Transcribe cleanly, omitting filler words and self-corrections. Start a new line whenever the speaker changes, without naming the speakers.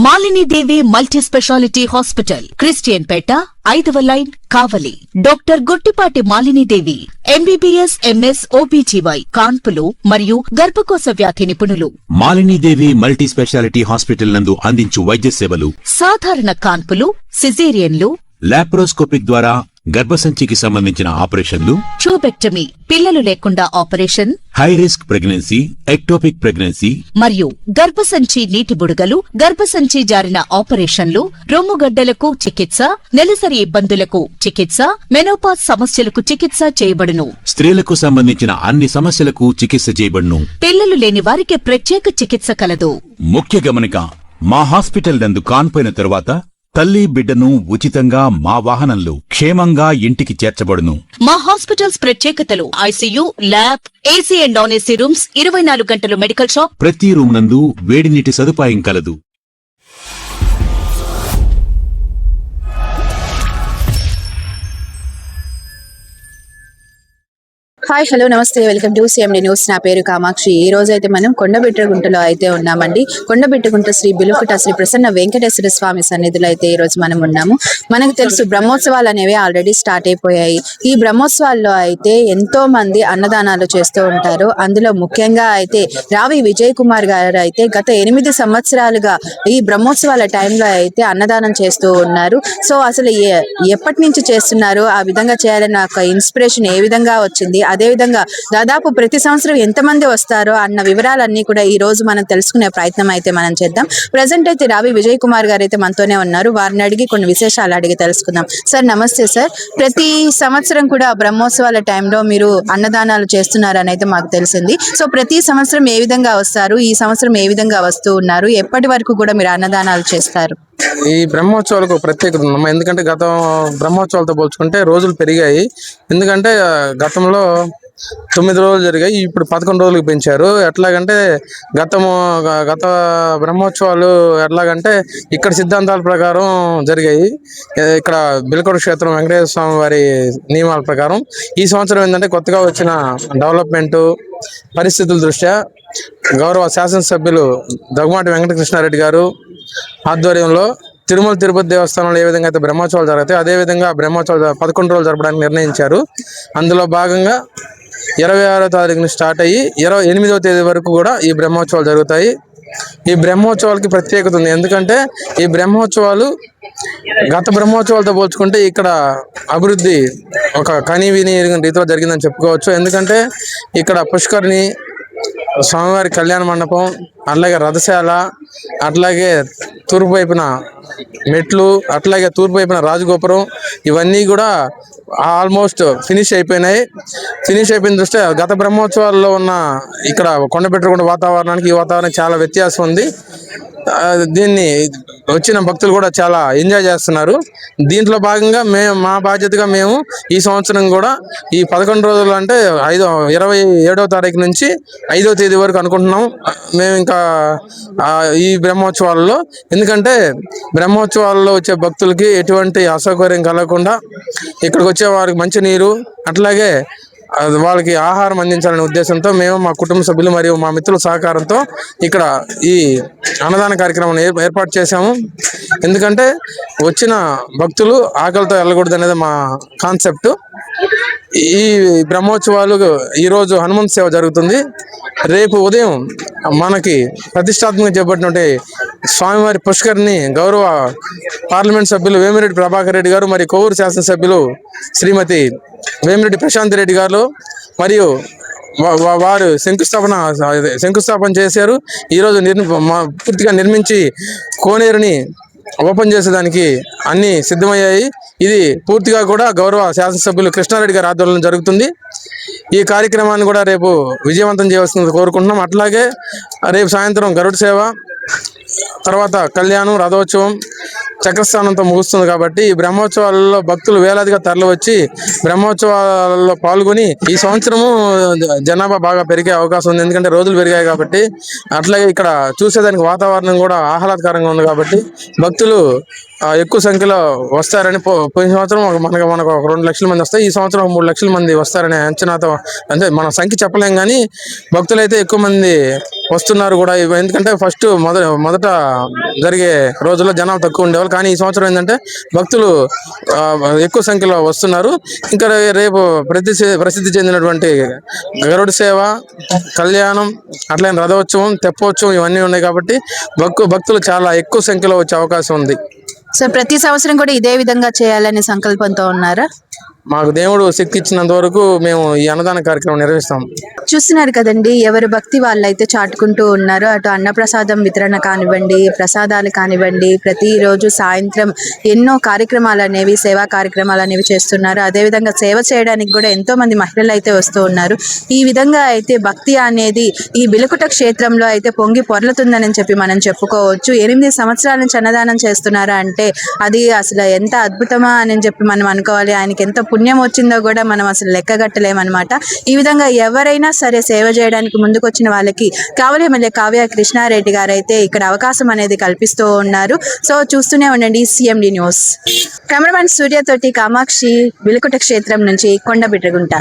మాలిని దేవి multi speciality hospital, Christian పేట, 5వ line, కావలి. Doctor Guttipati Malini దేవి MBBS, MS, OBGY, కాన్పులు మరియు గర్భకోశ వ్యాధి నిపుణులు.
మాలిని దేవి మల్టీ స్పెషాలిటీ హాస్పిటల్ నందు అందించు వైద్య సేవలు:
సాధారణ కాన్పులు, సిజేరియన్లు,
లాప్రోస్కోపిక్ ద్వారా గర్భసంచికి సంబంధించిన ఆపరేషన్లు,
ట్యూబెక్టమీ, పిల్లలు లేకుండా operation,
high risk pregnancy, ectopic pregnancy
మరియు గర్భసంచి నీటి బుడగలు, గర్భసంచి జారిన ఆపరేషన్లు, రొమ్ముగడ్డలకు చికిత్స, నెలసరి ఇబ్బందులకు చికిత్స, మెనోపాజ్ సమస్యలకు చికిత్స చేయబడును.
స్త్రీలకు సంబంధించిన అన్ని సమస్యలకు చికిత్స చేయబడును.
పిల్లలు లేని వారికి ప్రత్యేక చికిత్స కలదు.
ముఖ్య గమనిక: మా హాస్పిటల్ నందు కాన్పోయిన తరువాత తల్లి బిడ్డను ఉచితంగా మా వాహనంలో క్షేమంగా ఇంటికి చేర్చబడును.
మా హాస్పిటల్స్ ప్రత్యేకతలు: ICU, lab, AC and non AC rooms, 24 గంటలు మెడికల్ షాప్,
ప్రతి రూమ్ నందు వేడి నీటి సదుపాయం కలదు.
హాయ్, హలో, నమస్తే, వెల్కమ్ టు సిఎండి న్యూస్. నా పేరు కామాక్షి. ఈ రోజు అయితే మనం కొండబిట్రగుంటలో అయితే ఉన్నామండి. కొండబిట్రగుంట శ్రీ బిలుకుట శ్రీ ప్రసన్న వెంకటేశ్వర స్వామి సన్నిధిలో అయితే ఈ రోజు మనం ఉన్నాము. మనకు తెలుసు బ్రహ్మోత్సవాలు అనేవి ఆల్రెడీ స్టార్ట్ అయిపోయాయి. ఈ బ్రహ్మోత్సవాల్లో అయితే ఎంతో మంది అన్నదానాలు చేస్తూ ఉంటారు. అందులో ముఖ్యంగా అయితే రావి విజయ్ కుమార్ గారు అయితే గత 8 సంవత్సరాలుగా ఈ బ్రహ్మోత్సవాల టైంలో అయితే అన్నదానం చేస్తూ ఉన్నారు. సో అసలు ఎప్పటి నుంచి చేస్తున్నారు, ఆ విధంగా చేయాలన్న ఒక ఇన్స్పిరేషన్ ఏ విధంగా వచ్చింది, అదే విధంగా దాదాపు ప్రతి సంవత్సరం ఎంతమంది వస్తారో అన్న వివరాలన్నీ కూడా ఈ రోజు మనం తెలుసుకునే ప్రయత్నం అయితే మనం చేద్దాం. ప్రజెంట్ అయితే రావి విజయ్ కుమార్ గారు అయితే మనతోనే ఉన్నారు. వారిని అడిగి కొన్ని విశేషాలు అడిగి తెలుసుకుందాం. సార్, నమస్తే సార్. ప్రతి సంవత్సరం కూడా బ్రహ్మోత్సవాల టైంలో మీరు అన్నదానాలు చేస్తున్నారని అయితే మాకు తెలిసింది. సో ప్రతి సంవత్సరం ఏ విధంగా వస్తారు, ఈ సంవత్సరం ఏ విధంగా వస్తూ ఉన్నారు, ఎప్పటి వరకు కూడా మీరు అన్నదానాలు చేస్తారు?
ఈ బ్రహ్మోత్సవాలకు ప్రత్యేకత ఉందమ్మా. ఎందుకంటే గత బ్రహ్మోత్సవాలతో పోల్చుకుంటే రోజులు పెరిగాయి. ఎందుకంటే గతంలో 9 రోజులు జరిగాయి, ఇప్పుడు 11 రోజులకు పెంచారు. ఎట్లాగంటే గత బ్రహ్మోత్సవాలు ఎట్లాగంటే ఇక్కడ సిద్ధాంతాల ప్రకారం జరిగాయి. ఇక్కడ బిలకోట క్షేత్రం వెంకటేశ్వర స్వామి వారి నియమాల ప్రకారం. ఈ సంవత్సరం ఏంటంటే కొత్తగా వచ్చిన డెవలప్మెంట్ పరిస్థితుల దృష్ట్యా గౌరవ శాసనసభ్యులు దగ్గుమాటి వెంకటకృష్ణారెడ్డి గారు ఆధ్వర్యంలో తిరుమల తిరుపతి దేవస్థానంలో ఏ విధంగా అయితే బ్రహ్మోత్సవాలు జరుగుతాయి, అదేవిధంగా బ్రహ్మోత్సవాలు 11 రోజులు జరపడానికి నిర్ణయించారు. అందులో భాగంగా 26వ తారీఖున స్టార్ట్ అయ్యి 28వ తేదీ వరకు కూడా ఈ బ్రహ్మోత్సవాలు జరుగుతాయి. ఈ బ్రహ్మోత్సవాలకి ప్రత్యేకత ఉంది. ఎందుకంటే ఈ బ్రహ్మోత్సవాలు గత బ్రహ్మోత్సవాలతో పోల్చుకుంటే ఇక్కడ అభివృద్ధి ఒక కనీవిని రీతిలో జరిగిందని చెప్పుకోవచ్చు. ఎందుకంటే ఇక్కడ పుష్కరిణి, స్వామివారి కళ్యాణ మండపం, అట్లాగే రథశాల, అట్లాగే తూర్పు వైపున మెట్లు, అట్లాగే తూర్పు వైపున రాజగోపురం, ఇవన్నీ కూడా ఆల్మోస్ట్ ఫినిష్ అయిపోయినాయి. ఫినిష్ అయిపోయిన దృష్ట్యా గత బ్రహ్మోత్సవాల్లో ఉన్న ఇక్కడ కొండబిట్రగుంట వాతావరణానికి ఈ వాతావరణం చాలా వ్యత్యాసం ఉంది. దీన్ని వచ్చిన భక్తులు కూడా చాలా ఎంజాయ్ చేస్తున్నారు. దీంట్లో భాగంగా మా బాధ్యతగా మేము ఈ సంవత్సరం కూడా ఈ 11 రోజులు అంటే 27వ తారీఖు నుంచి 5వ తేదీ వరకు అనుకుంటున్నాం మేము ఇంకా ఈ బ్రహ్మోత్సవాల్లో. ఎందుకంటే బ్రహ్మోత్సవాల్లో వచ్చే భక్తులకి ఎటువంటి అసౌకర్యం కలగకుండా ఇక్కడికి వచ్చే వారికి మంచినీరు, అట్లాగే వాళ్ళకి ఆహారం అందించాలనే ఉద్దేశంతో మేము, మా కుటుంబ సభ్యులు మరియు మా మిత్రుల సహకారంతో ఇక్కడ ఈ అన్నదాన కార్యక్రమాన్ని ఏర్పాటు చేశాము. ఎందుకంటే వచ్చిన భక్తులు ఆకలితో వెళ్ళకూడదు అనేది మా కాన్సెప్ట్. ఈ బ్రహ్మోత్సవాలు ఈరోజు హనుమంత్ సేవ జరుగుతుంది. రేపు ఉదయం మనకి ప్రతిష్టాత్మకంగా చేపట్టినటువంటి స్వామివారి పుష్కరిని గౌరవ పార్లమెంట్ సభ్యులు వేమిరెడ్డి ప్రభాకర్ రెడ్డి గారు మరియు కొవ్వూరు శాసనసభ్యులు శ్రీమతి వేమిరెడ్డి ప్రశాంత్ రెడ్డి గారు మరియు వారు శంకుస్థాపన చేశారు. ఈరోజు పూర్తిగా నిర్మించి కోనేరుని ఓపెన్ చేసేదానికి అన్ని సిద్ధమయ్యాయి. ఇది పూర్తిగా కూడా గౌరవ శాసనసభ్యులు కృష్ణారెడ్డి గారి ఆధ్వర్యంలో జరుగుతుంది. ఈ కార్యక్రమాన్ని కూడా రేపు విజయవంతం చేయవలసింది కోరుకుంటున్నాం. అట్లాగే రేపు సాయంత్రం గరుడ సేవ, తర్వాత కళ్యాణం, రథోత్సవం, చక్రస్థానంతో ముగుస్తుంది కాబట్టి ఈ బ్రహ్మోత్సవాలలో భక్తులు వేలాదిగా తరలి వచ్చి బ్రహ్మోత్సవాలలో పాల్గొని ఈ సంవత్సరము జనాభా బాగా పెరిగే అవకాశం ఉంది. ఎందుకంటే రోజులు పెరిగాయి కాబట్టి, అట్లాగే ఇక్కడ చూసేదానికి వాతావరణం కూడా ఆహ్లాదకరంగా ఉంది కాబట్టి భక్తులు ఎక్కువ సంఖ్యలో వస్తారని పోయిన సంవత్సరం మనకు ఒక 2 లక్షల మంది వస్తాయి, ఈ సంవత్సరం 3 లక్షల మంది వస్తారనే అంచనాతో, అంటే మన సంఖ్య చెప్పలేం కానీ భక్తులైతే ఎక్కువ మంది వస్తున్నారు కూడా. ఎందుకంటే ఫస్ట్ మొదట జరిగే రోజుల్లో జనాలు తక్కువ ఉండేవాళ్ళు, కానీ ఈ సంవత్సరం ఏంటంటే భక్తులు ఎక్కువ సంఖ్యలో వస్తున్నారు. ఇంకా రేపు ప్రసిద్ధి చెందినటువంటి గరుడ సేవ, కళ్యాణం, అట్లనే రథోత్సవం, తెప్పోత్సవం ఇవన్నీ ఉన్నాయి కాబట్టి భక్తులు చాలా ఎక్కువ సంఖ్యలో వచ్చే అవకాశం ఉంది.
సో ప్రతి సంవత్సరం కూడా ఇదే విధంగా చేయాలనే సంకల్పంతో ఉన్నారా?
మాకు దేవుడు శక్తి ఇచ్చినంత వరకు మేము ఈ అన్నదాన కార్యక్రమం నిర్వహిస్తాం.
చూస్తున్నారు కదండి, ఎవరి భక్తి వాళ్ళైతే చాటుకుంటూ ఉన్నారు. అటు అన్నప్రసాదం వితరణ కానివ్వండి, ప్రసాదాలు కానివ్వండి, ప్రతిరోజు సాయంత్రం ఎన్నో కార్యక్రమాలు అనేవి, సేవా కార్యక్రమాలు అనేవి చేస్తున్నారు. అదేవిధంగా సేవ చేయడానికి కూడా ఎంతో మంది మహిళలు అయితే వస్తూ ఉన్నారు. ఈ విధంగా అయితే భక్తి అనేది ఈ బిలుకుట క్షేత్రంలో అయితే పొంగి పొర్లుతుందని చెప్పి మనం చెప్పుకోవచ్చు. 8 సంవత్సరాల నుంచి అన్నదానం చేస్తున్నారు అంటే అది అసలు ఎంత అద్భుతమా అని చెప్పి మనం అనుకోవాలి. ఆయనకి ఎంత పుణ్యం వచ్చిందో కూడా మనం అసలు లెక్కగట్టలేమన్నమాట. ఈ విధంగా ఎవరైనా సరే సేవ చేయడానికి ముందుకు వచ్చిన వాళ్ళకి కావలి ఎమ్మెల్యే కావ్య కృష్ణారెడ్డి గారు అయితే ఇక్కడ అవకాశం అనేది కల్పిస్తూ ఉన్నారు. సో చూస్తూనే ఉండండి CMD న్యూస్. కెమెరామెన్ సూర్య తోటి కామాక్షి, బిలుకుట క్షేత్రం నుంచి కొండబిట్రగుంట.